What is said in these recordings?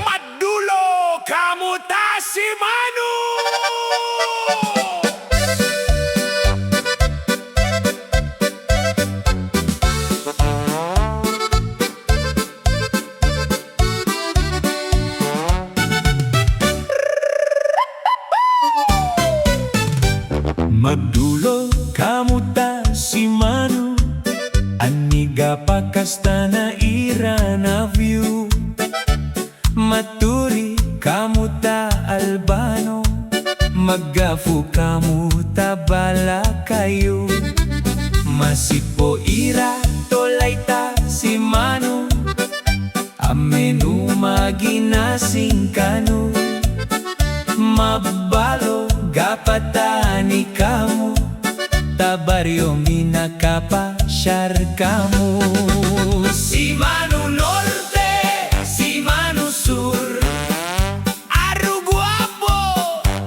Madulo, kamuta si Manu! Madulo, kamuta si Manu? Aniga pakasta na ira na view. Maturi, kamuta Albano? Magafu, kamuta bala kayo? Masipo ira, tolaita si Manu? Amenu maginasing kanu? Mabalo, gapatani kamu? Tabaryo minakapa syar kamu? Si Manu Norte, si Manu Sur, aru guapo,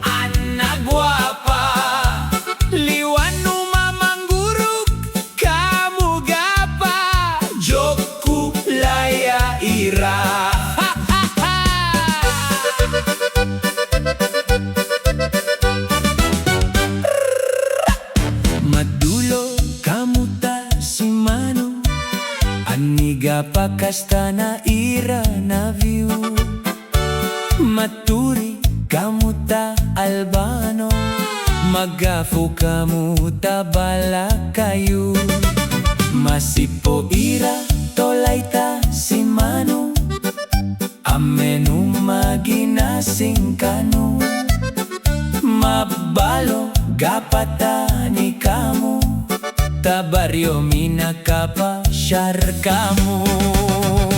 anak guapa. Liwanu mamangguruk, kamu gapa? Joku laya ira. Madulo, kamuta si Manu? Aniga pakasta na ira na view. Maturi, kamuta Albano? Magafu, kamuta bala kayo? Masipo ira, tolaita si Manu? Amenu maginasing kanu? Mabalo, gapatani kamu? Tabaryo minakapa syar kamu?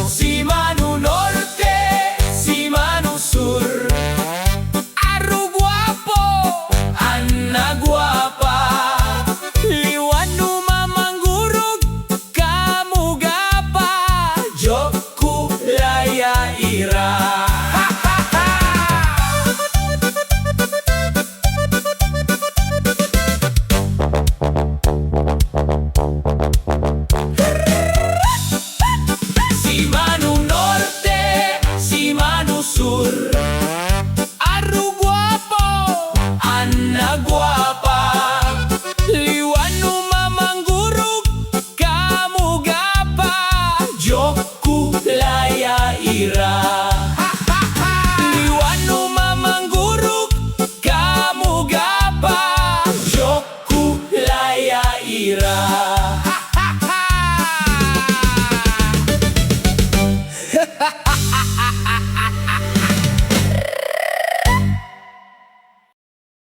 Si Manu Norte, si Manu Sur, aru guapo, anak guapa. Liwanu mamangguruk, kamu gapa? Joku laya ira. Si Manu